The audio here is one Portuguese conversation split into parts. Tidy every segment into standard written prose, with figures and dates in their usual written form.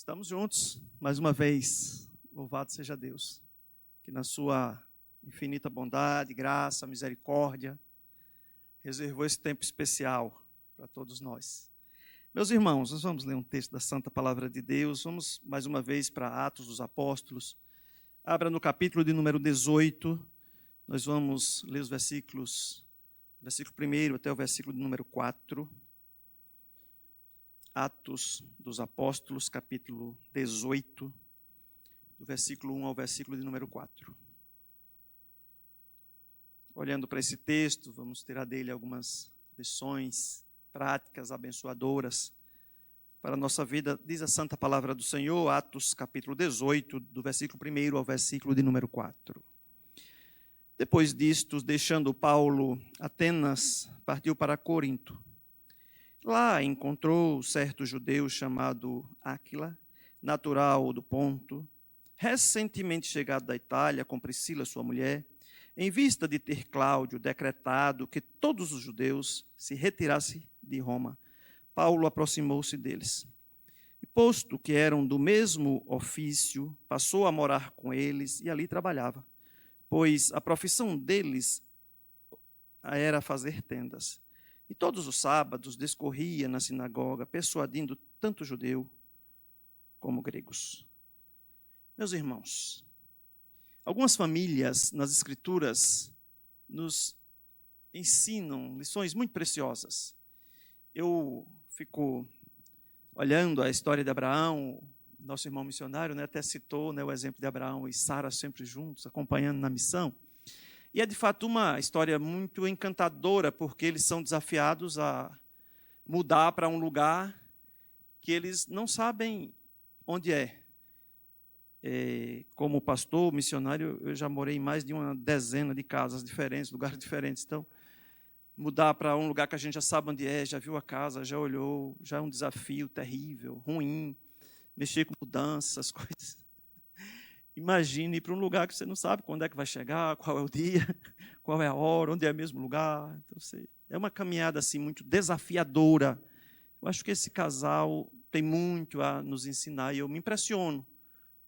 Estamos juntos, mais uma vez. Louvado seja Deus, que na sua infinita bondade, graça, misericórdia, reservou esse tempo especial para todos nós. Meus irmãos, nós vamos ler um texto da Santa Palavra de Deus. Vamos mais uma vez para Atos dos Apóstolos. Abra no capítulo de número 18. Nós vamos ler os versículo 1 até o versículo de número 4. Atos dos Apóstolos, capítulo 18, do versículo 1 ao versículo de número 4. Olhando para esse texto, vamos tirar dele algumas lições práticas, abençoadoras para a nossa vida. Diz a Santa Palavra do Senhor, Atos capítulo 18, do versículo 1 ao versículo de número 4. Depois disto, deixando Paulo Atenas, partiu para Corinto. Lá encontrou certo judeu chamado Áquila, natural do Ponto, recentemente chegado da Itália com Priscila, sua mulher, em vista de ter Cláudio decretado que todos os judeus se retirassem de Roma. Paulo aproximou-se deles. E posto que eram do mesmo ofício, passou a morar com eles e ali trabalhava, pois a profissão deles era fazer tendas. E todos os sábados discorria na sinagoga, persuadindo tanto judeu como gregos. Meus irmãos, algumas famílias nas Escrituras nos ensinam lições muito preciosas. Eu fico olhando a história de Abraão, nosso irmão missionário, até citou o exemplo de Abraão e Sara sempre juntos, acompanhando na missão. E é, de fato, uma história muito encantadora, porque eles são desafiados a mudar para um lugar que eles não sabem onde é. Como pastor, missionário, eu já morei em mais de uma dezena de casas diferentes, lugares diferentes. Então, mudar para um lugar que a gente já sabe onde é, já viu a casa, já olhou, já é um desafio terrível, ruim, mexer com mudanças, essas coisas. Imagine ir para um lugar que você não sabe quando é que vai chegar, qual é o dia, qual é a hora, onde é o mesmo lugar. Então, é uma caminhada assim, muito desafiadora. Eu acho que esse casal tem muito a nos ensinar e eu me impressiono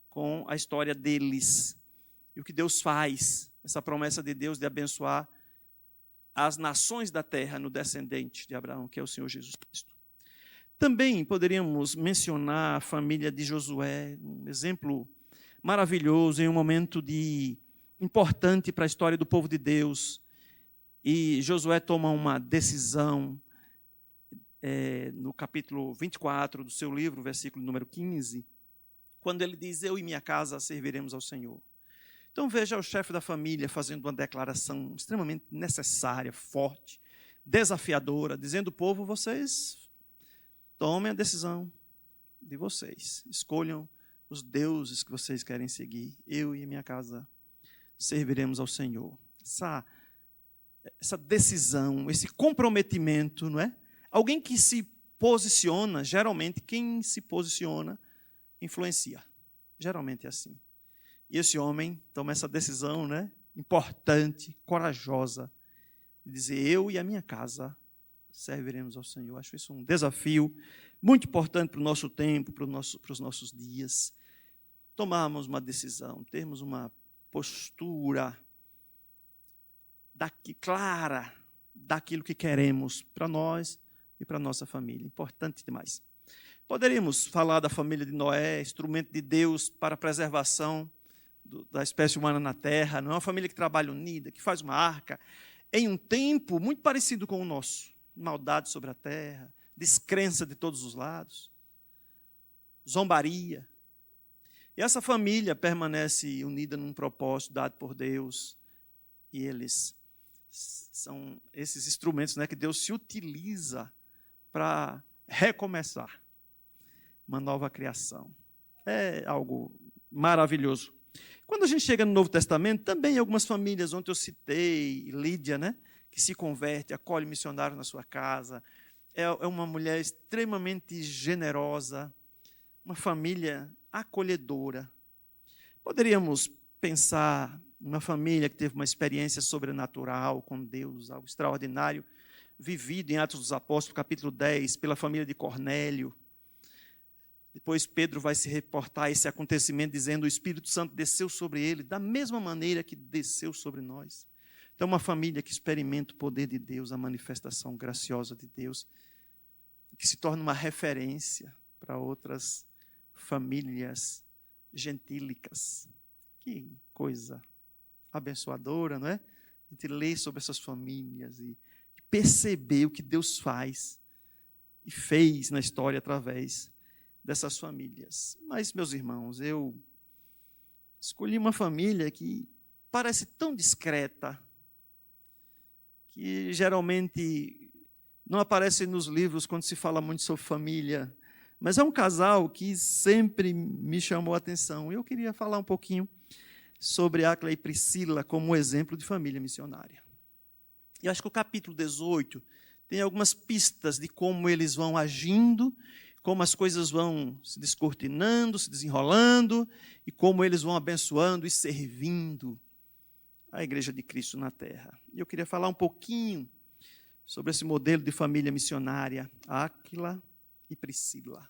com a história deles e o que Deus faz, essa promessa de Deus de abençoar as nações da terra no descendente de Abraão, que é o Senhor Jesus Cristo. Também poderíamos mencionar a família de Josué, um exemplo maravilhoso, em um momento importante para a história do povo de Deus. E Josué toma uma decisão no capítulo 24 do seu livro, versículo número 15, quando ele diz: eu e minha casa serviremos ao Senhor. Então veja o chefe da família fazendo uma declaração extremamente necessária, forte, desafiadora, dizendo ao povo: vocês tomem a decisão de vocês, escolham os deuses que vocês querem seguir. Eu e minha casa serviremos ao Senhor. Essa decisão, esse comprometimento, não é? Alguém que se posiciona, geralmente quem se posiciona influencia. Geralmente é assim. E esse homem toma essa decisão, né, importante, corajosa, de dizer: eu e a minha casa serviremos ao Senhor. Acho isso um desafio muito importante para o nosso tempo, para os nossos dias. Tomarmos uma decisão, termos uma postura clara daquilo que queremos para nós e para a nossa família. Importante demais. Poderíamos falar da família de Noé, instrumento de Deus para a preservação da espécie humana na terra. Não é uma família que trabalha unida, que faz uma arca, em um tempo muito parecido com o nosso. Maldade sobre a terra, descrença de todos os lados, zombaria. E essa família permanece unida num propósito dado por Deus. E eles são esses instrumentos, né, que Deus se utiliza para recomeçar uma nova criação. É algo maravilhoso. Quando a gente chega no Novo Testamento, também algumas famílias, onde eu citei Lídia, né, que se converte, acolhe missionário na sua casa, é uma mulher extremamente generosa, uma família acolhedora. Poderíamos pensar numa família que teve uma experiência sobrenatural com Deus, algo extraordinário, vivido em Atos dos Apóstolos, capítulo 10, pela família de Cornélio. Depois Pedro vai se reportar a esse acontecimento dizendo: o Espírito Santo desceu sobre ele da mesma maneira que desceu sobre nós. Então, uma família que experimenta o poder de Deus, a manifestação graciosa de Deus, que se torna uma referência para outras famílias gentílicas. Que coisa abençoadora, não é? A gente lê sobre essas famílias e perceber o que Deus faz e fez na história através dessas famílias. Mas, meus irmãos, eu escolhi uma família que parece tão discreta, que geralmente não aparece nos livros quando se fala muito sobre família, mas é um casal que sempre me chamou a atenção. Eu queria falar um pouquinho sobre Áquila e Priscila como exemplo de família missionária. Eu acho que o capítulo 18 tem algumas pistas de como eles vão agindo, como as coisas vão se descortinando, se desenrolando, e como eles vão abençoando e servindo a Igreja de Cristo na Terra. E eu queria falar um pouquinho sobre esse modelo de família missionária, Áquila e Priscila.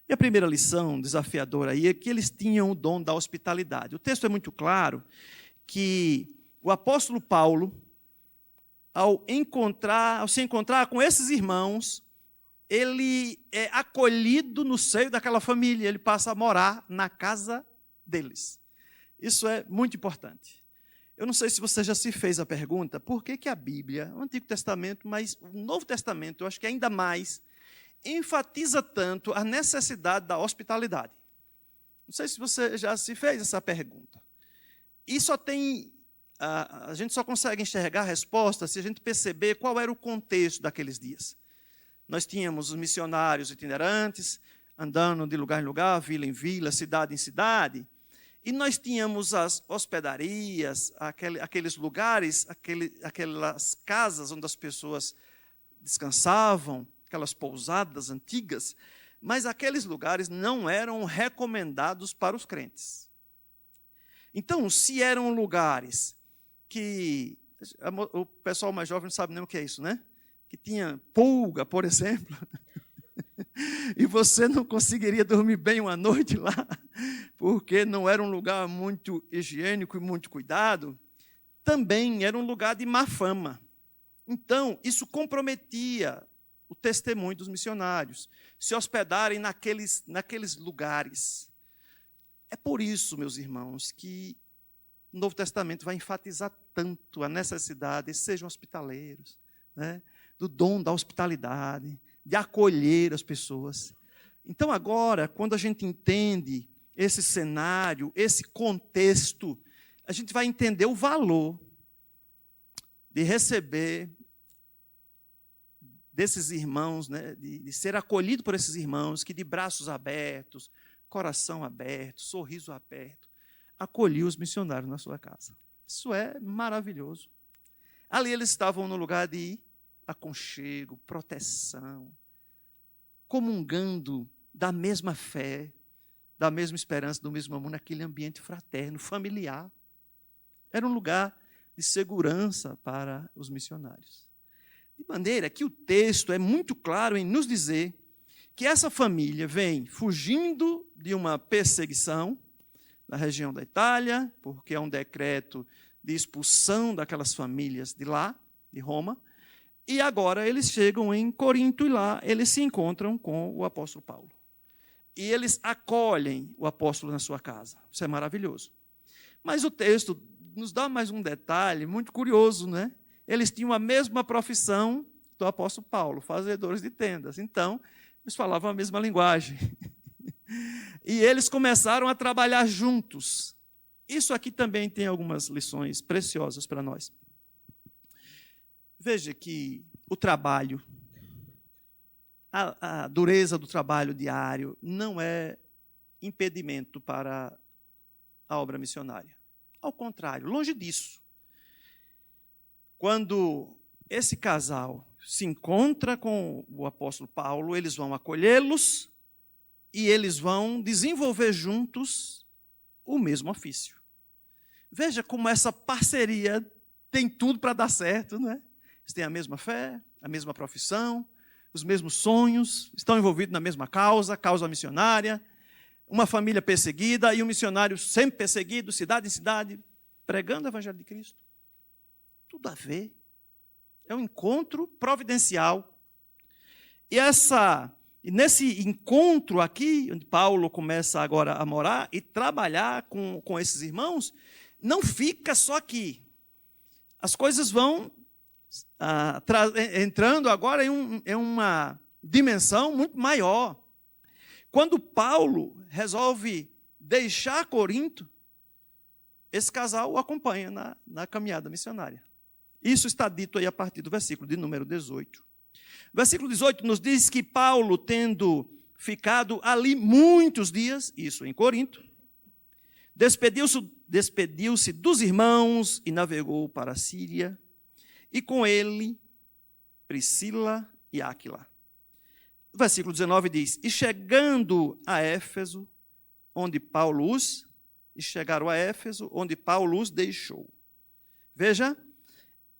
E a primeira lição desafiadora aí é que eles tinham o dom da hospitalidade. O texto é muito claro que o apóstolo Paulo, ao se encontrar com esses irmãos, ele é acolhido no seio daquela família, ele passa a morar na casa deles. Isso é muito importante. Eu não sei se você já se fez a pergunta, por que a Bíblia, o Antigo Testamento, mas o Novo Testamento, eu acho que ainda mais, enfatiza tanto a necessidade da hospitalidade? Não sei se você já se fez essa pergunta. E a gente só consegue enxergar a resposta se a gente perceber qual era o contexto daqueles dias. Nós tínhamos os missionários itinerantes, andando de lugar em lugar, vila em vila, cidade em cidade, e nós tínhamos as hospedarias, aqueles lugares, aquelas casas onde as pessoas descansavam, aquelas pousadas antigas, mas aqueles lugares não eram recomendados para os crentes. Então, se eram lugares que o pessoal mais jovem não sabe nem o que é isso, né? Que tinha pulga, por exemplo, e você não conseguiria dormir bem uma noite lá, porque não era um lugar muito higiênico e muito cuidado, também era um lugar de má fama. Então, isso comprometia o testemunho dos missionários, se hospedarem naqueles lugares. É por isso, meus irmãos, que o Novo Testamento vai enfatizar tanto a necessidade de sejam hospitaleiros, né? Do dom da hospitalidade, de acolher as pessoas. Então, agora, quando a gente entende esse cenário, esse contexto, a gente vai entender o valor de receber desses irmãos, né? de ser acolhido por esses irmãos que de braços abertos, coração aberto, sorriso aberto, acolhiu os missionários na sua casa. Isso é maravilhoso. Ali eles estavam no lugar de aconchego, proteção, comungando da mesma fé, da mesma esperança, do mesmo amor, naquele ambiente fraterno, familiar. Era um lugar de segurança para os missionários. De maneira que o texto é muito claro em nos dizer que essa família vem fugindo de uma perseguição na região da Itália, porque é um decreto de expulsão daquelas famílias de lá, de Roma, e agora eles chegam em Corinto e lá eles se encontram com o apóstolo Paulo. E eles acolhem o apóstolo na sua casa. Isso é maravilhoso. Mas o texto nos dá mais um detalhe muito curioso, né? Eles tinham a mesma profissão do apóstolo Paulo, fazedores de tendas. Então, eles falavam a mesma linguagem. E eles começaram a trabalhar juntos. Isso aqui também tem algumas lições preciosas para nós. Veja que o trabalho, a dureza do trabalho diário não é impedimento para a obra missionária. Ao contrário, longe disso. Quando esse casal se encontra com o apóstolo Paulo, eles vão acolhê-los e eles vão desenvolver juntos o mesmo ofício. Veja como essa parceria tem tudo para dar certo, não é? Eles têm a mesma fé, a mesma profissão, os mesmos sonhos, estão envolvidos na mesma causa missionária, uma família perseguida e um missionário sempre perseguido, cidade em cidade, pregando o evangelho de Cristo. Tudo a ver. É um encontro providencial. E nesse encontro aqui, onde Paulo começa agora a morar e trabalhar com esses irmãos, não fica só aqui. As coisas vão entrando agora em uma dimensão muito maior. Quando Paulo resolve deixar Corinto, esse casal o acompanha na caminhada missionária. Isso está dito aí a partir do versículo de número 18. O versículo 18 nos diz que Paulo, tendo ficado ali muitos dias, isso em Corinto, despediu-se dos irmãos e navegou para a Síria, e com ele Priscila e Áquila. O versículo 19 diz, e chegaram a Éfeso, onde Paulo os deixou. Veja,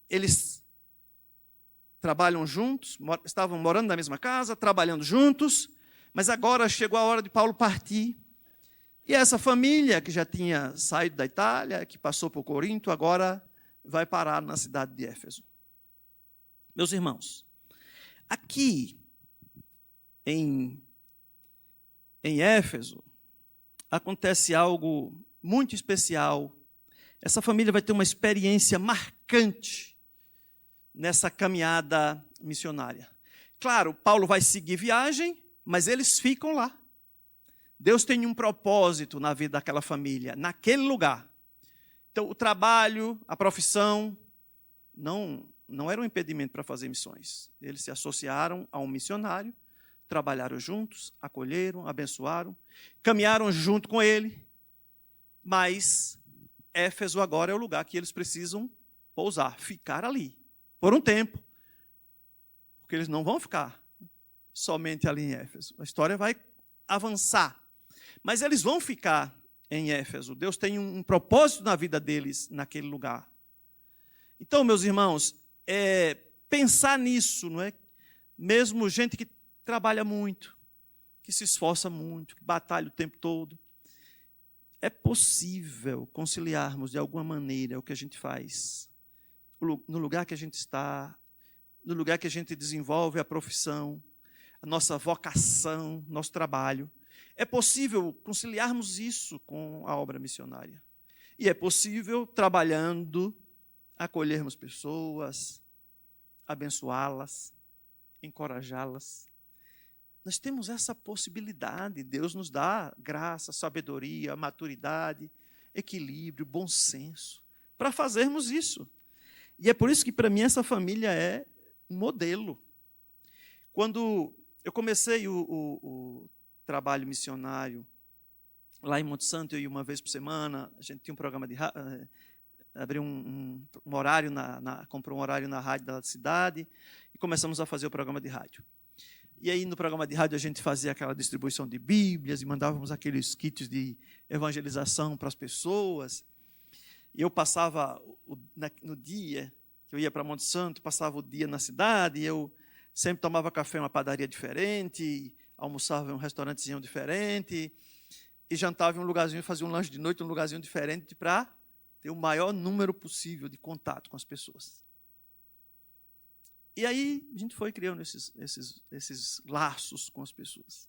eles trabalham juntos, estavam morando na mesma casa, trabalhando juntos, mas agora chegou a hora de Paulo partir. E essa família que já tinha saído da Itália, que passou por Corinto, agora vai parar na cidade de Éfeso. Meus irmãos, aqui em Éfeso, acontece algo muito especial. Essa família vai ter uma experiência marcante nessa caminhada missionária. Claro, Paulo vai seguir viagem, mas eles ficam lá. Deus tem um propósito na vida daquela família, naquele lugar. Então, o trabalho, a profissão, não era um impedimento para fazer missões. Eles se associaram a um missionário, trabalharam juntos, acolheram, abençoaram, caminharam junto com ele, mas Éfeso agora é o lugar que eles precisam pousar, ficar ali, por um tempo, porque eles não vão ficar somente ali em Éfeso. A história vai avançar, mas eles vão ficar em Éfeso. Deus tem um propósito na vida deles naquele lugar. Então, meus irmãos, pensar nisso, não é? Mesmo gente que trabalha muito, que se esforça muito, que batalha o tempo todo, é possível conciliarmos de alguma maneira o que a gente faz, no lugar que a gente está, no lugar que a gente desenvolve a profissão, a nossa vocação, nosso trabalho. É possível conciliarmos isso com a obra missionária. E é possível, trabalhando, acolhermos pessoas, abençoá-las, encorajá-las. Nós temos essa possibilidade. Deus nos dá graça, sabedoria, maturidade, equilíbrio, bom senso para fazermos isso. E é por isso que, para mim, essa família é um modelo. Quando eu comecei o trabalho missionário lá em Monte Santo, eu ia uma vez por semana, a gente tinha um programa de rádio, abriu um horário, comprou um horário na rádio da cidade e começamos a fazer o programa de rádio. E aí, no programa de rádio, a gente fazia aquela distribuição de Bíblias e mandávamos aqueles kits de evangelização para as pessoas. E eu passava, no dia que eu ia para Monte Santo, passava o dia na cidade, e eu sempre tomava café em uma padaria diferente, almoçava em um restaurantezinho diferente, e jantava em um lugarzinho, fazia um lanche de noite em um lugarzinho diferente, para ter o maior número possível de contato com as pessoas. E aí a gente foi criando esses laços com as pessoas.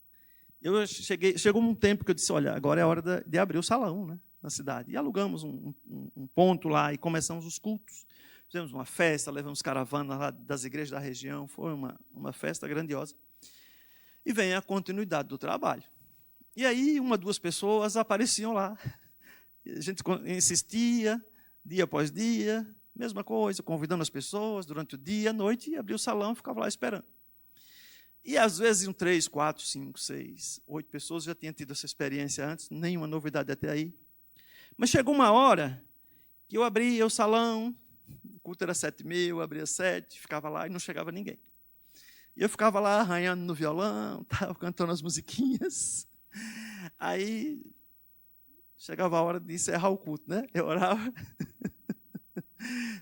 Chegou um tempo que eu disse, olha, agora é a hora de abrir o salão, né, na cidade. E alugamos um ponto lá e começamos os cultos. Fizemos uma festa, levamos caravanas lá das igrejas da região, foi uma festa grandiosa. E vem a continuidade do trabalho. E aí 1 ou 2 pessoas apareciam lá. A gente insistia, dia após dia, mesma coisa, convidando as pessoas durante o dia, à noite, e abria o salão e ficava lá esperando. E às vezes iam 3, 4, 5, 6, 8 pessoas, já tinham tido essa experiência antes, nenhuma novidade até aí. Mas chegou uma hora que eu abria o salão, o culto era 7h30, eu abria 7, ficava lá e não chegava ninguém. E eu ficava lá arranhando no violão, cantando as musiquinhas. Aí chegava a hora de encerrar o culto, né? Eu orava,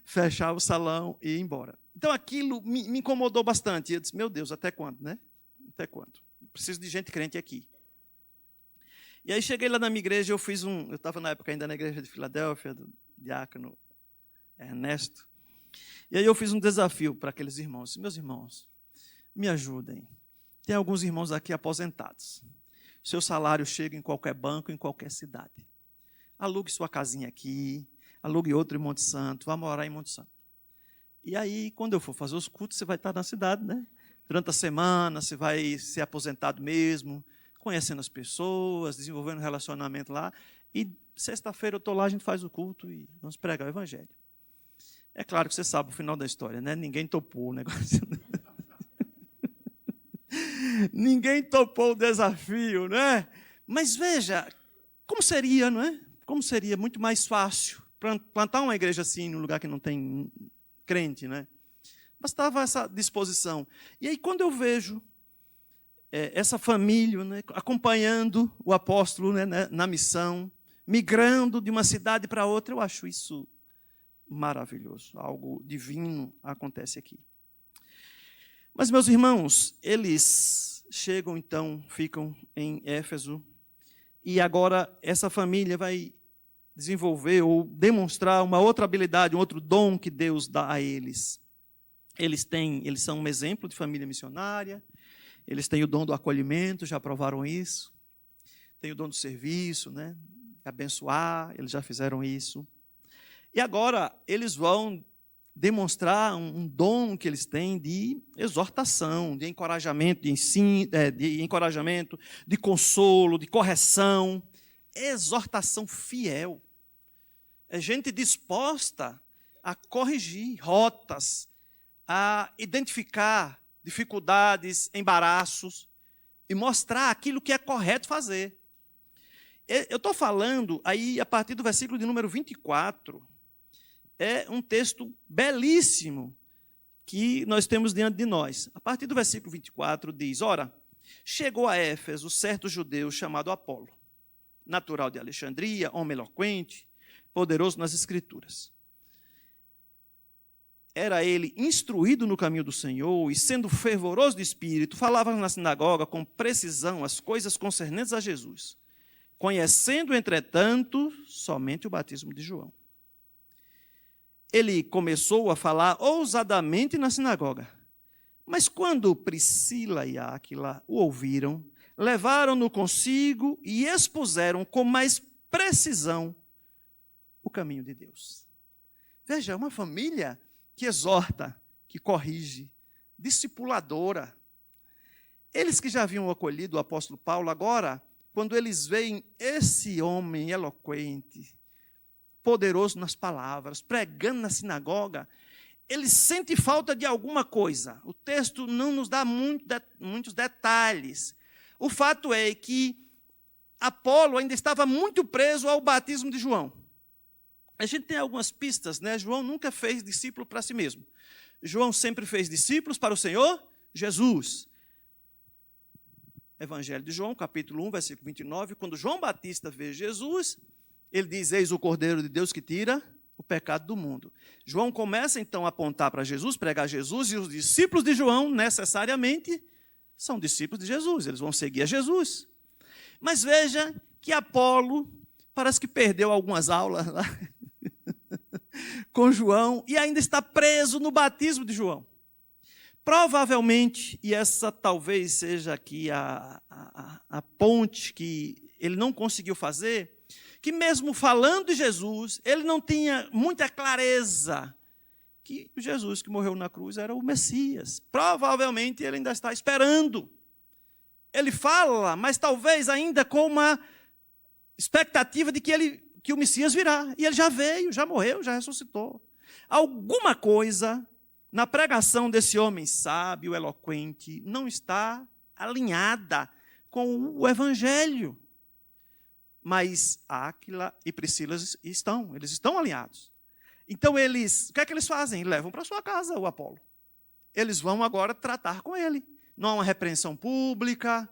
fechava o salão e ia embora. Então aquilo me incomodou bastante. Eu disse, meu Deus, até quando, né? Até quando? Preciso de gente crente aqui. E aí cheguei lá na minha igreja, eu estava na época ainda na igreja de Filadélfia, do diácono Ernesto, e aí eu fiz um desafio para aqueles irmãos. Meus irmãos, me ajudem. Tem alguns irmãos aqui aposentados. Seu salário chega em qualquer banco, em qualquer cidade. Alugue sua casinha aqui, alugue outra em Monte Santo, vá morar em Monte Santo. E aí, quando eu for fazer os cultos, você vai estar na cidade, né? Durante a semana, você vai ser aposentado mesmo, conhecendo as pessoas, desenvolvendo um relacionamento lá. E sexta-feira eu estou lá, a gente faz o culto e vamos pregar o evangelho. É claro que você sabe o final da história, né? Ninguém topou o negócio. Ninguém topou o desafio, né? Mas veja, como seria, não é? Como seria muito mais fácil plantar uma igreja assim, num lugar que não tem crente, né? Bastava essa disposição. E aí, quando eu vejo essa família, né, acompanhando o apóstolo, né, na missão, migrando de uma cidade para outra, eu acho isso maravilhoso. Algo divino acontece aqui. Mas, meus irmãos, eles chegam, então, ficam em Éfeso, e agora essa família vai desenvolver ou demonstrar uma outra habilidade, um outro dom que Deus dá a eles. Eles são um exemplo de família missionária, eles têm o dom do acolhimento, já provaram isso, têm o dom do serviço, né? Abençoar, eles já fizeram isso. E agora eles vão demonstrar um dom que eles têm de exortação, de encorajamento, de ensino, de encorajamento, de consolo, de correção, exortação fiel. É gente disposta a corrigir rotas, a identificar dificuldades, embaraços e mostrar aquilo que é correto fazer. Eu estou falando aí a partir do versículo de número 24, é um texto belíssimo que nós temos diante de nós. A partir do versículo 24 diz: ora, chegou a Éfeso certo judeu chamado Apolo, natural de Alexandria, homem eloquente, poderoso nas Escrituras. Era ele instruído no caminho do Senhor e, sendo fervoroso de espírito, falava na sinagoga com precisão as coisas concernentes a Jesus, conhecendo, entretanto, somente o batismo de João. Ele começou a falar ousadamente na sinagoga, mas quando Priscila e Áquila o ouviram, levaram-no consigo e expuseram com mais precisão o caminho de Deus. Veja, uma família que exorta, que corrige, discipuladora. Eles que já haviam acolhido o apóstolo Paulo, agora, quando eles veem esse homem eloquente, poderoso nas palavras, pregando na sinagoga, eles sentem falta de alguma coisa. O texto não nos dá muitos detalhes. O fato é que Apolo ainda estava muito preso ao batismo de João. A gente tem algumas pistas, né? João nunca fez discípulo para si mesmo. João sempre fez discípulos para o Senhor Jesus. Evangelho de João, capítulo 1, versículo 29, quando João Batista vê Jesus, ele diz: eis o Cordeiro de Deus que tira o pecado do mundo. João começa então a apontar para Jesus, pregar Jesus, e os discípulos de João necessariamente são discípulos de Jesus, eles vão seguir a Jesus. Mas veja que Apolo parece que perdeu algumas aulas lá com João e ainda está preso no batismo de João. Provavelmente, e essa talvez seja aqui a ponte que ele não conseguiu fazer, que mesmo falando de Jesus, ele não tinha muita clareza que o Jesus que morreu na cruz era o Messias. Provavelmente ele ainda está esperando. Ele fala, mas talvez ainda com uma expectativa de que o Messias virá. E ele já veio, já morreu, já ressuscitou. Alguma coisa na pregação desse homem sábio, eloquente, não está alinhada com o Evangelho. Mas Áquila e Priscila eles estão alinhados. Então o que é que eles fazem? Levam para sua casa o Apolo. Eles vão agora tratar com ele. Não há uma repreensão pública,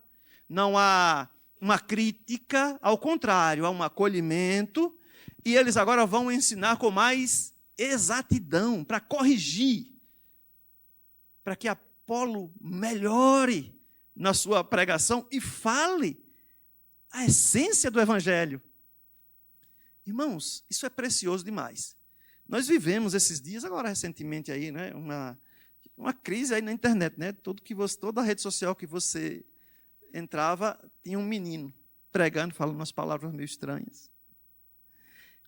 não há uma crítica, ao contrário, há um acolhimento, e eles agora vão ensinar com mais exatidão, para corrigir, para que Apolo melhore na sua pregação e fale A essência do Evangelho. Irmãos, isso é precioso demais. Nós vivemos esses dias, agora recentemente, aí, né, uma crise aí na internet. Né? Toda a rede social que você entrava, tinha um menino pregando, falando umas palavras meio estranhas.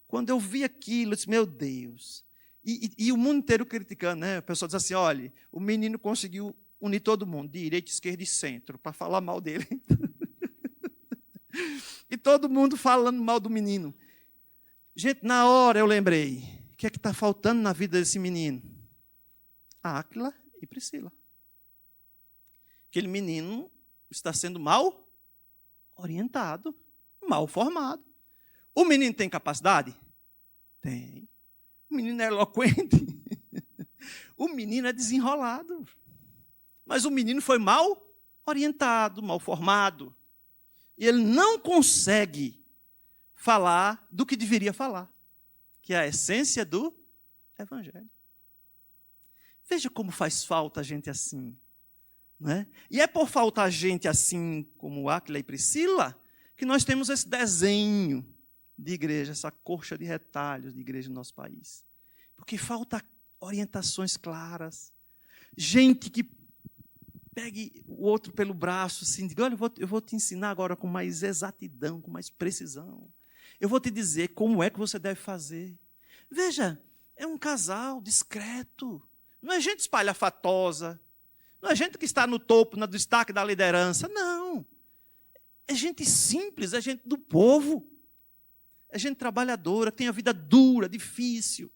Quando eu vi aquilo, eu disse, meu Deus. E o mundo inteiro criticando, né? O pessoal diz assim, olha, o menino conseguiu unir todo mundo, direita, esquerda e centro, para falar mal dele. E todo mundo falando mal do menino. Gente, na hora eu lembrei, o que é que está faltando na vida desse menino? Áquila e Priscila. Aquele menino está sendo mal orientado, mal formado. O menino tem capacidade? Tem. O menino é eloquente. O menino é desenrolado. Mas o menino foi mal orientado, mal formado. E ele não consegue falar do que deveria falar, que é a essência do Evangelho. Veja como faz falta a gente assim. Não é? E é por falta gente assim como Áquila e Priscila que nós temos esse desenho de igreja, essa coxa de retalhos de igreja no nosso país. Porque falta orientações claras. Gente que pegue o outro pelo braço, assim, diga, olha, eu vou te ensinar agora com mais exatidão, com mais precisão. Eu vou te dizer como é que você deve fazer. Veja, é um casal discreto. Não é gente espalhafatosa. Não é gente que está no topo, no destaque da liderança. Não. É gente simples, é gente do povo. É gente trabalhadora, que tem a vida dura, difícil.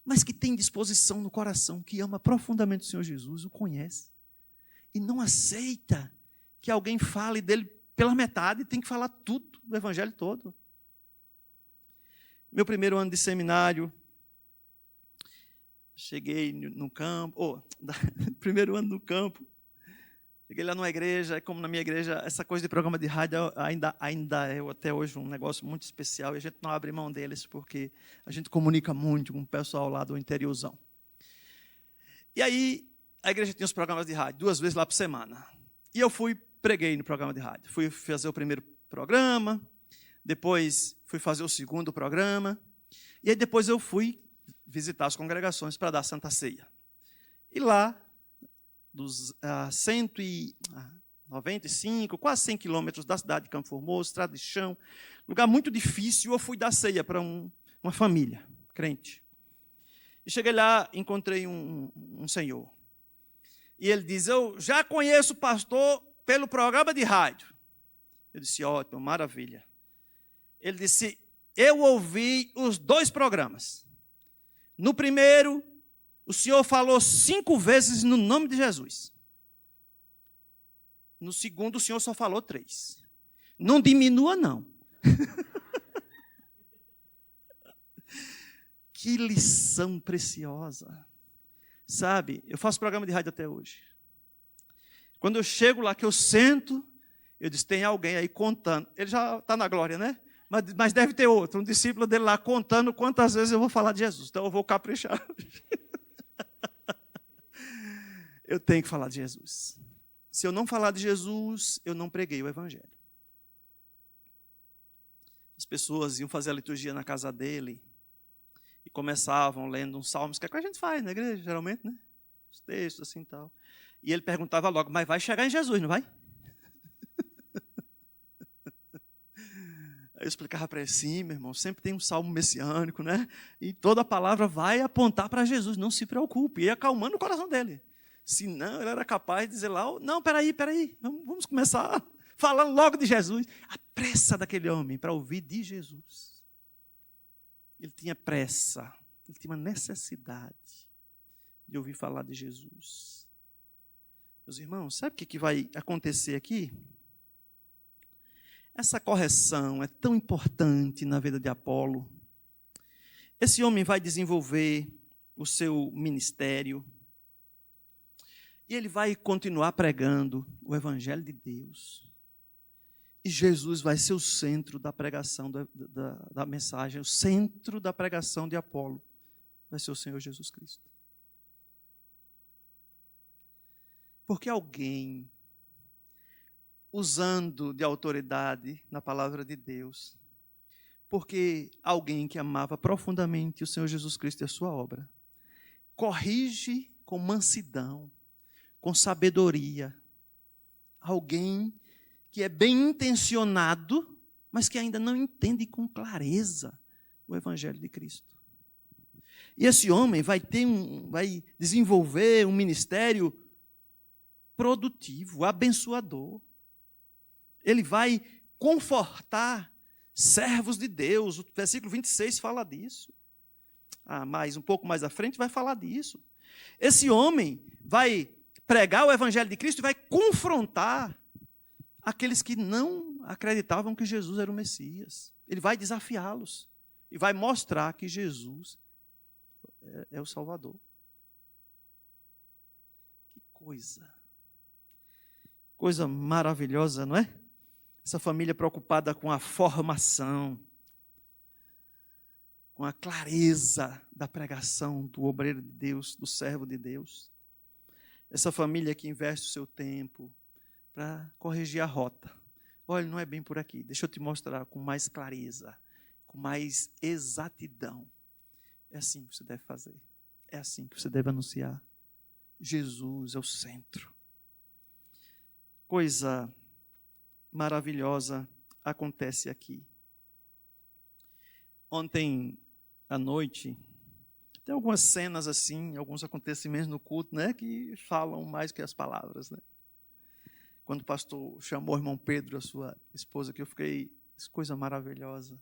Mas que tem disposição no coração, que ama profundamente o Senhor Jesus, o conhece. E não aceita que alguém fale dele pela metade, tem que falar tudo, o Evangelho todo. Meu primeiro ano de seminário, cheguei no campo, primeiro ano no campo, cheguei lá numa igreja, como na minha igreja, essa coisa de programa de rádio ainda é até hoje um negócio muito especial, e a gente não abre mão deles, porque a gente comunica muito com o pessoal lá do interiorzão. E aí, a igreja tinha os programas de rádio, 2 vezes lá por semana. E eu preguei no programa de rádio. Fui fazer o primeiro programa, depois fui fazer o segundo programa, e aí depois eu fui visitar as congregações para dar Santa Ceia. E lá, dos 195, quase 100 quilômetros da cidade de Campo Formoso, estrada de chão, lugar muito difícil, eu fui dar ceia para uma família crente. E cheguei lá, encontrei um senhor. E ele diz, eu já conheço o pastor pelo programa de rádio. Eu disse, ótimo, maravilha. Ele disse, eu ouvi os 2 programas. No primeiro, o senhor falou 5 vezes no nome de Jesus. No segundo, o senhor só falou 3. Não diminua, não. Que lição preciosa. Sabe, eu faço programa de rádio até hoje. Quando eu chego lá, que eu sento, eu disse, tem alguém aí contando. Ele já está na glória, né? Mas deve ter outro, um discípulo dele lá contando quantas vezes eu vou falar de Jesus. Então eu vou caprichar. Eu tenho que falar de Jesus. Se eu não falar de Jesus, eu não preguei o Evangelho. As pessoas iam fazer a liturgia na casa dele e começavam lendo uns salmos, que é o que a gente faz na igreja, geralmente, né? Os textos assim e tal. E ele perguntava logo, mas vai chegar em Jesus, não vai? Aí eu explicava para ele, sim, meu irmão, sempre tem um salmo messiânico, né? E toda a palavra vai apontar para Jesus, não se preocupe. E acalmando o coração dele. Senão, ele era capaz de dizer lá, não, peraí, vamos começar falando logo de Jesus. A pressa daquele homem para ouvir de Jesus. Ele tinha pressa, ele tinha uma necessidade de ouvir falar de Jesus. Meus irmãos, sabe o que vai acontecer aqui? Essa correção é tão importante na vida de Apolo. Esse homem vai desenvolver o seu ministério e ele vai continuar pregando o Evangelho de Deus. E Jesus vai ser o centro da pregação da mensagem, o centro da pregação de Apolo vai ser o Senhor Jesus Cristo. Porque alguém usando de autoridade na palavra de Deus, porque alguém que amava profundamente o Senhor Jesus Cristo e a sua obra, corrige com mansidão, com sabedoria, alguém que é bem intencionado, mas que ainda não entende com clareza o Evangelho de Cristo. E esse homem vai desenvolver um ministério produtivo, abençoador. Ele vai confortar servos de Deus. O versículo 26 fala disso. Um pouco mais à frente vai falar disso. Esse homem vai pregar o Evangelho de Cristo e vai confrontar aqueles que não acreditavam que Jesus era o Messias. Ele vai desafiá-los e vai mostrar que Jesus é o Salvador. Que coisa maravilhosa, não é? Essa família preocupada com a formação, com a clareza da pregação do obreiro de Deus, do servo de Deus. Essa família que investe o seu tempo para corrigir a rota. Olha, não é bem por aqui. Deixa eu te mostrar com mais clareza, com mais exatidão. É assim que você deve fazer. É assim que você deve anunciar. Jesus é o centro. Coisa maravilhosa acontece aqui. Ontem à noite, tem algumas cenas assim, alguns acontecimentos no culto, né, que falam mais que as palavras, né? Quando o pastor chamou o irmão Pedro, a sua esposa, que eu fiquei, coisa maravilhosa.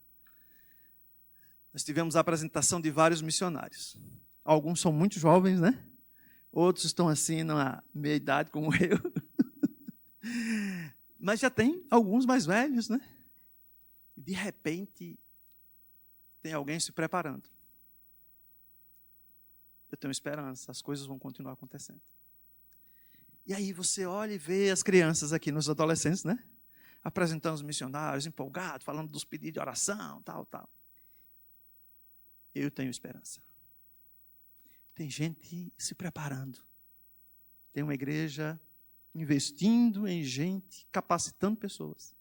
Nós tivemos a apresentação de vários missionários. Alguns são muito jovens, né? Outros estão assim na meia idade, como eu. Mas já tem alguns mais velhos, né? De repente, tem alguém se preparando. Eu tenho esperança, as coisas vão continuar acontecendo. E aí você olha e vê as crianças aqui, nos adolescentes, né? Apresentando os missionários, empolgados, falando dos pedidos de oração, tal. Eu tenho esperança. Tem gente se preparando. Tem uma igreja investindo em gente, capacitando pessoas,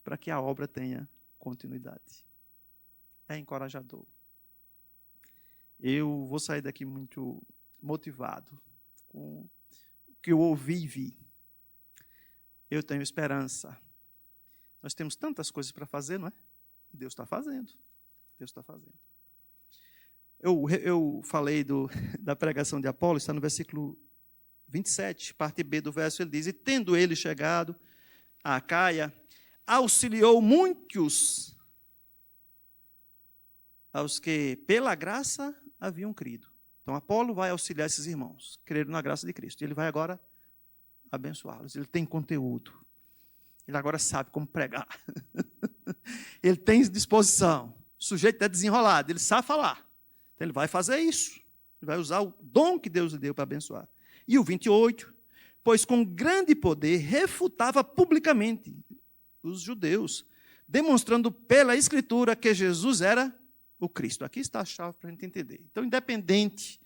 para que a obra tenha continuidade. É encorajador. Eu vou sair daqui muito motivado com o que eu ouvi e vi. Eu tenho esperança. Nós temos tantas coisas para fazer, não é? Deus está fazendo. Deus está fazendo. Eu falei da pregação de Apolo, está no versículo 27, parte B do verso, ele diz: e tendo ele chegado a Acaia, auxiliou muitos aos que, pela graça, haviam crido. Então, Apolo vai auxiliar esses irmãos, creram na graça de Cristo. E ele vai agora abençoá-los. Ele tem conteúdo. Ele agora sabe como pregar. Ele tem disposição. O sujeito é desenrolado, ele sabe falar. Então, ele vai fazer isso. Ele vai usar o dom que Deus lhe deu para abençoar. E o 28, pois com grande poder refutava publicamente os judeus, demonstrando pela Escritura que Jesus era o Cristo. Aqui está a chave para a gente entender. Então, independente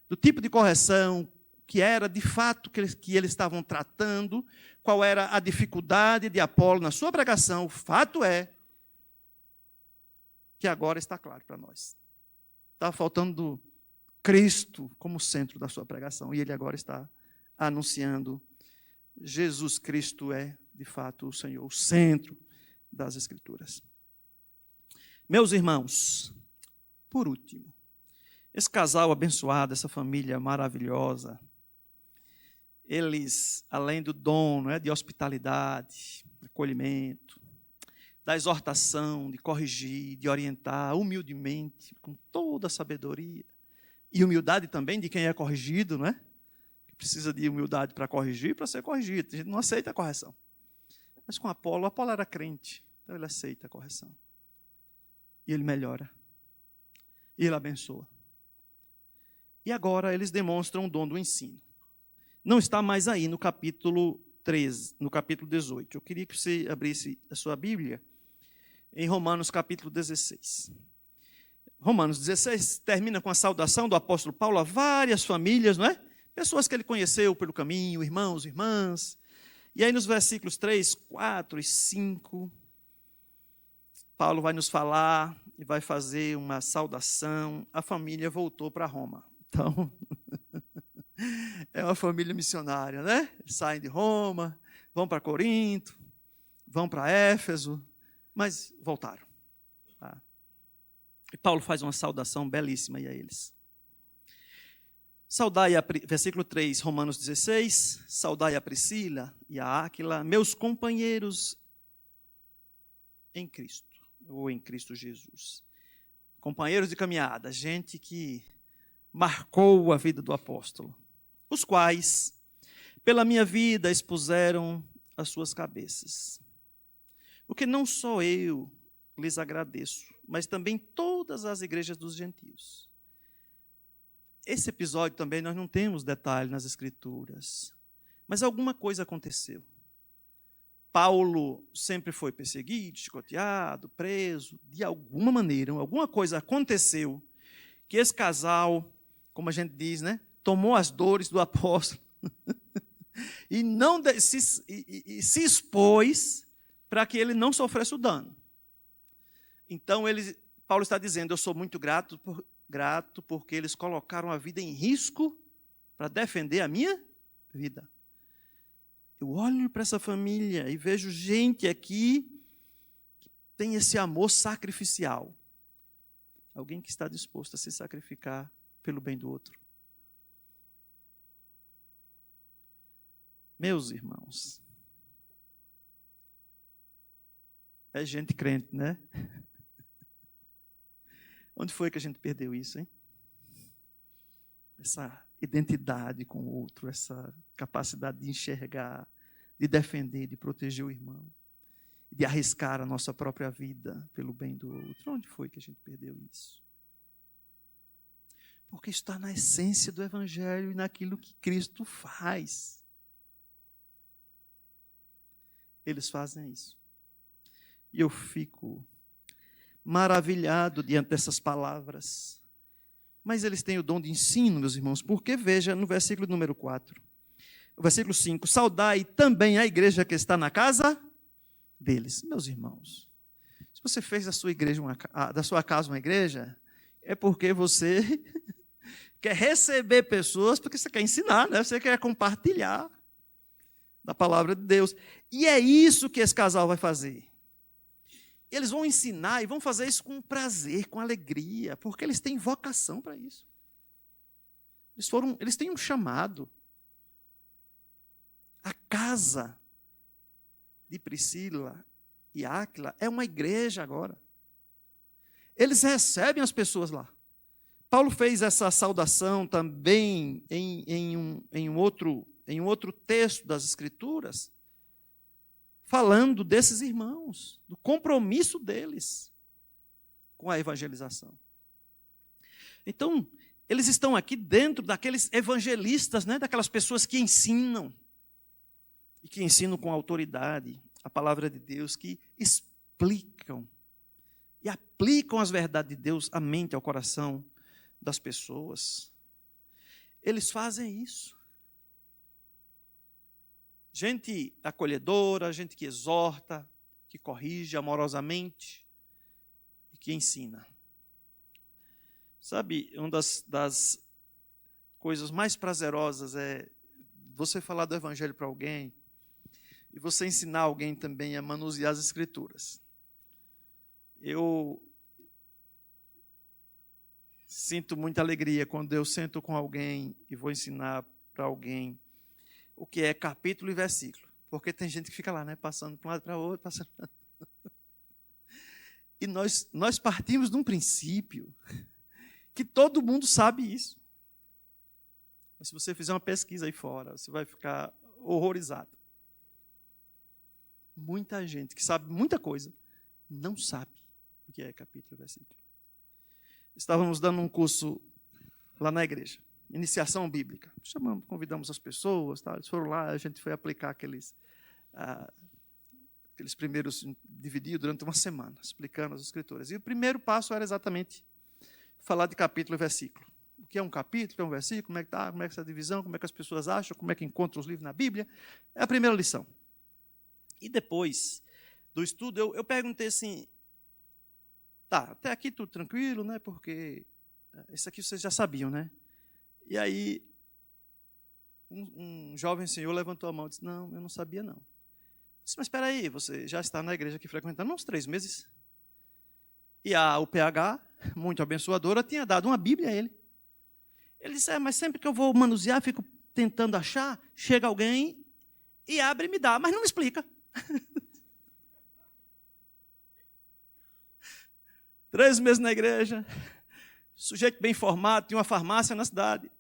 do tipo de correção que era de fato que eles estavam tratando, qual era a dificuldade de Apolo na sua pregação, o fato é que agora está claro para nós. Estava faltando Cristo como centro da sua pregação, e ele agora está anunciando Jesus Cristo é, de fato, o Senhor, o centro das Escrituras. Meus irmãos, por último, esse casal abençoado, essa família maravilhosa, eles, além do dom, não é, de hospitalidade, acolhimento, da exortação, de corrigir, de orientar humildemente, com toda a sabedoria, e humildade também de quem é corrigido, não é? Que precisa de humildade para corrigir, para ser corrigido. A gente não aceita a correção. Mas com Apolo era crente, então ele aceita a correção. E ele melhora. E ele abençoa. E agora eles demonstram o dom do ensino. Não está mais aí no capítulo 13, no capítulo 18. Eu queria que você abrisse a sua Bíblia em Romanos capítulo 16. Romanos 16 termina com a saudação do apóstolo Paulo a várias famílias, não é? Pessoas que ele conheceu pelo caminho, irmãos, irmãs. E aí nos versículos 3, 4 e 5, Paulo vai nos falar e vai fazer uma saudação. A família voltou para Roma. Então, é uma família missionária, né? Saem de Roma, vão para Corinto, vão para Éfeso, mas voltaram. Tá? E Paulo faz uma saudação belíssima aí a eles. Saudai versículo 3, Romanos 16, saudai a Priscila e a Áquila, meus companheiros em Cristo, ou em Cristo Jesus. Companheiros de caminhada, gente que marcou a vida do apóstolo, os quais, pela minha vida, expuseram as suas cabeças. Porque não só eu lhes agradeço, mas também todas as igrejas dos gentios. Esse episódio também nós não temos detalhe nas Escrituras, mas alguma coisa aconteceu. Paulo sempre foi perseguido, chicoteado, preso, de alguma maneira, alguma coisa aconteceu que esse casal, como a gente diz, né, tomou as dores do apóstolo e não se expôs para que ele não sofresse o dano. Então, Paulo está dizendo, eu sou muito grato porque eles colocaram a vida em risco para defender a minha vida. Eu olho para essa família e vejo gente aqui que tem esse amor sacrificial. Alguém que está disposto a se sacrificar pelo bem do outro. Meus irmãos, é gente crente, né? Onde foi que a gente perdeu isso, hein? Essa identidade com o outro, essa capacidade de enxergar, de defender, de proteger o irmão, de arriscar a nossa própria vida pelo bem do outro. Onde foi que a gente perdeu isso? Porque está na essência do Evangelho e naquilo que Cristo faz. Eles fazem isso. E eu fico maravilhado diante dessas palavras. Mas eles têm o dom de ensino, meus irmãos, porque veja no versículo número 4, o versículo 5, saudai também a igreja que está na casa deles. Meus irmãos, se você fez da sua casa uma igreja, é porque você quer receber pessoas, porque você quer ensinar, né? Você quer compartilhar da palavra de Deus. E é isso que esse casal vai fazer. Eles vão ensinar e vão fazer isso com prazer, com alegria, porque eles têm vocação para isso. Eles têm um chamado. A casa de Priscila e Áquila é uma igreja agora. Eles recebem as pessoas lá. Paulo fez essa saudação também em um outro texto das Escrituras, falando desses irmãos, do compromisso deles com a evangelização. Então, eles estão aqui dentro daqueles evangelistas, né, daquelas pessoas que ensinam, e que ensinam com autoridade a palavra de Deus, que explicam e aplicam as verdades de Deus à mente, ao coração das pessoas. Eles fazem isso. Gente acolhedora, gente que exorta, que corrige amorosamente e que ensina. Sabe, uma das coisas mais prazerosas é você falar do Evangelho para alguém e você ensinar alguém também a manusear as Escrituras. Eu sinto muita alegria quando eu sento com alguém e vou ensinar para alguém o que é capítulo e versículo. Porque tem gente que fica lá, né, passando para um lado para o outro, passando. E nós partimos de um princípio que todo mundo sabe isso. Mas se você fizer uma pesquisa aí fora, você vai ficar horrorizado. Muita gente que sabe muita coisa não sabe o que é capítulo e versículo. Estávamos dando um curso lá na igreja. Iniciação bíblica. Convidamos as pessoas, tá? Eles foram lá, a gente foi aplicar aqueles primeiros, dividiu durante uma semana, explicando as Escrituras. E o primeiro passo era exatamente falar de capítulo e versículo. O que é um capítulo, o que é um versículo, como é que está, como é que é essa divisão, como é que as pessoas acham, como é que encontram os livros na Bíblia. É a primeira lição. E depois do estudo, eu perguntei assim, tá, até aqui tudo tranquilo, né? Porque isso aqui vocês já sabiam, né? E aí, um jovem senhor levantou a mão e disse, não, eu não sabia não. Eu disse, mas espera aí, você já está na igreja aqui frequentando uns 3 meses? E a UPH, muito abençoadora, tinha dado uma Bíblia a ele. Ele disse, mas sempre que eu vou manusear, fico tentando achar, chega alguém e abre e me dá, mas não me explica. 3 meses na igreja, sujeito bem formado, tinha uma farmácia na cidade.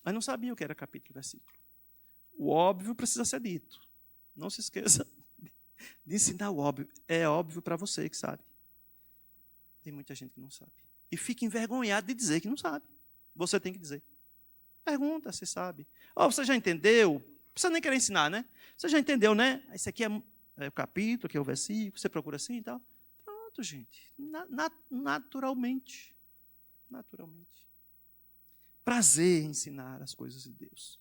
Mas não sabia o que era capítulo e versículo. O óbvio precisa ser dito. Não se esqueça de ensinar o óbvio. É óbvio para você que sabe. Tem muita gente que não sabe. E fica envergonhado de dizer que não sabe. Você tem que dizer. Pergunta se sabe. Você já entendeu? Não precisa nem querer ensinar, né? Você já entendeu, né? Esse aqui é o capítulo, aqui é o versículo, você procura assim e tal. Pronto, gente. Naturalmente. Naturalmente. Prazer em ensinar as coisas de Deus.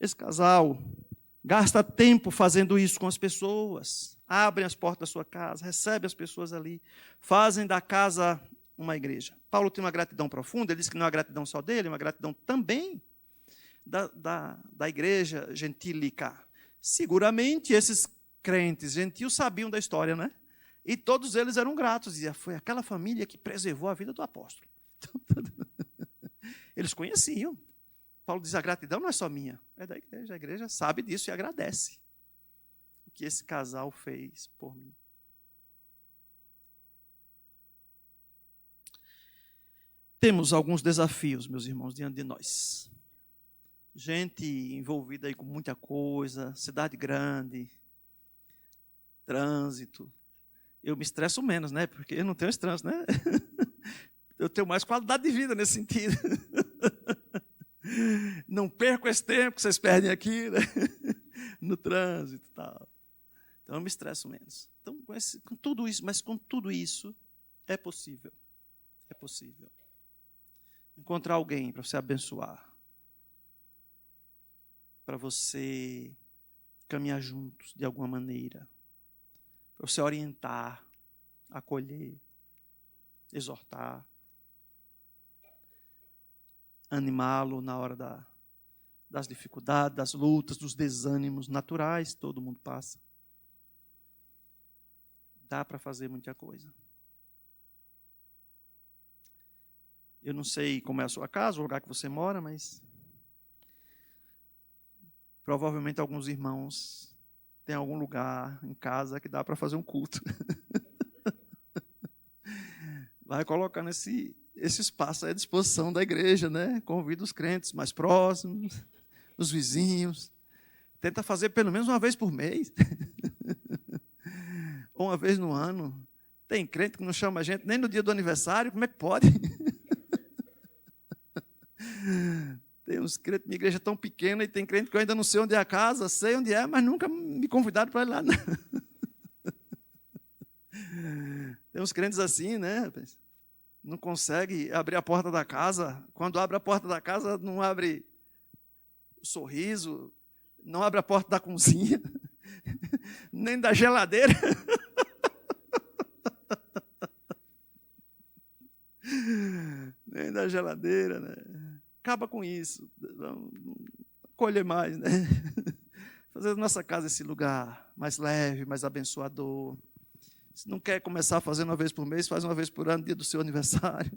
Esse casal gasta tempo fazendo isso com as pessoas. Abrem as portas da sua casa, recebem as pessoas ali, fazem da casa uma igreja. Paulo tem uma gratidão profunda, ele diz que não é uma gratidão só dele, é uma gratidão também da igreja gentílica. Seguramente esses crentes gentios sabiam da história, né? E todos eles eram gratos. Dizia, foi aquela família que preservou a vida do apóstolo. Eles conheciam. Paulo diz, a gratidão não é só minha, é da igreja. A igreja sabe disso e agradece o que esse casal fez por mim. Temos alguns desafios, meus irmãos, diante de nós. Gente envolvida aí com muita coisa, cidade grande, trânsito. Eu me estresso menos, né? Porque eu não tenho esse trânsito, né? Eu tenho mais qualidade de vida nesse sentido. Não perco esse tempo que vocês perdem aqui, né? No trânsito e tal. Então eu me estresso menos. Então, com tudo isso, mas com tudo isso, é possível. É possível. Encontrar alguém para você abençoar. Para você caminhar juntos de alguma maneira. Para você orientar, acolher, exortar. Animá-lo na hora das dificuldades, das lutas, dos desânimos naturais, todo mundo passa. Dá para fazer muita coisa. Eu não sei como é a sua casa, o lugar que você mora, mas provavelmente alguns irmãos têm algum lugar em casa que dá para fazer um culto. Vai colocando esse espaço à disposição da igreja, né? Convida os crentes mais próximos, os vizinhos. Tenta fazer pelo menos uma vez por mês. Ou uma vez no ano. Tem crente que não chama a gente nem no dia do aniversário, como é que pode? Tem uns crentes, minha igreja é tão pequena, e tem crente que eu ainda não sei onde é a casa, sei onde é, mas nunca me convidaram para ir lá. Não. Tem uns crentes assim, né? Não consegue abrir a porta da casa. Quando abre a porta da casa, não abre o sorriso, não abre a porta da cozinha, nem da geladeira. Nem da geladeira, né? Acaba com isso. Vamos colher mais, né? Fazer da nossa casa esse lugar mais leve, mais abençoador. Se não quer começar a fazer uma vez por mês, faz uma vez por ano, dia do seu aniversário.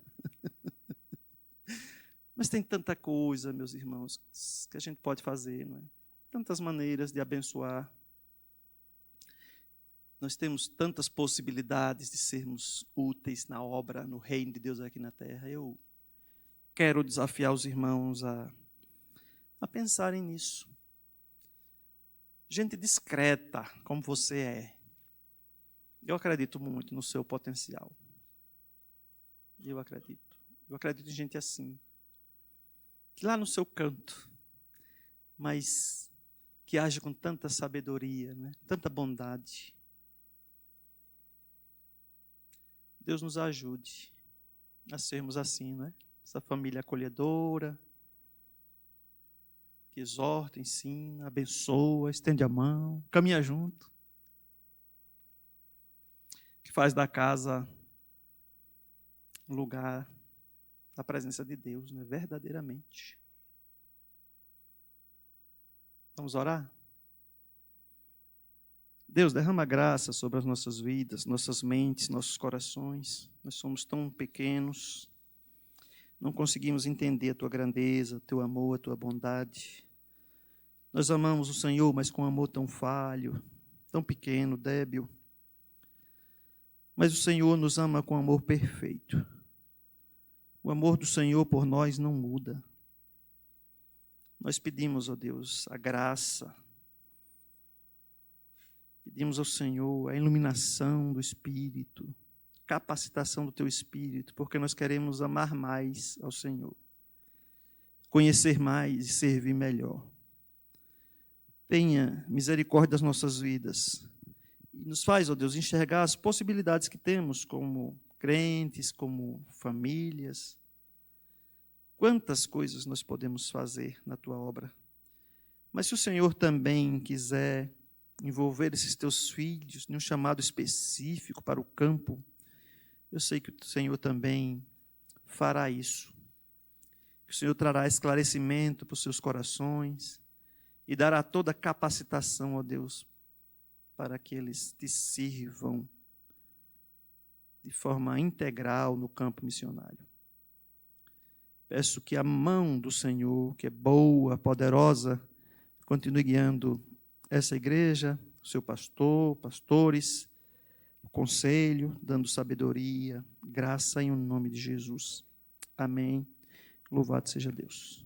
Mas tem tanta coisa, meus irmãos, que a gente pode fazer, não é? Tantas maneiras de abençoar. Nós temos tantas possibilidades de sermos úteis na obra, no reino de Deus aqui na terra. Eu quero desafiar os irmãos a pensarem nisso. Gente discreta, como você é. Eu acredito muito no seu potencial. Eu acredito. Eu acredito em gente assim. Que lá no seu canto, mas que age com tanta sabedoria, né? Tanta bondade. Deus nos ajude a sermos assim, né? Essa família acolhedora, que exorta, ensina, abençoa, estende a mão, caminha junto, que faz da casa um lugar da presença de Deus, né? Verdadeiramente. Vamos orar? Deus, derrama graça sobre as nossas vidas, nossas mentes, nossos corações. Nós somos tão pequenos, não conseguimos entender a Tua grandeza, o Teu amor, a Tua bondade. Nós amamos o Senhor, mas com um amor tão falho, tão pequeno, débil. Mas o Senhor nos ama com amor perfeito. O amor do Senhor por nós não muda. Nós pedimos, ó Deus, a graça. Pedimos ao Senhor a iluminação do Espírito, capacitação do Teu Espírito, porque nós queremos amar mais ao Senhor, conhecer mais e servir melhor. Tenha misericórdia das nossas vidas e nos faz, ó Deus, enxergar as possibilidades que temos como crentes, como famílias. Quantas coisas nós podemos fazer na Tua obra. Mas se o Senhor também quiser envolver esses Teus filhos num chamado específico para o campo, eu sei que o Senhor também fará isso. Que o Senhor trará esclarecimento para os seus corações e dará toda a capacitação, ó Deus, para que eles Te sirvam de forma integral no campo missionário. Peço que a mão do Senhor, que é boa, poderosa, continue guiando essa igreja, o seu pastor, pastores, o conselho, dando sabedoria, graça em nome de Jesus. Amém. Louvado seja Deus.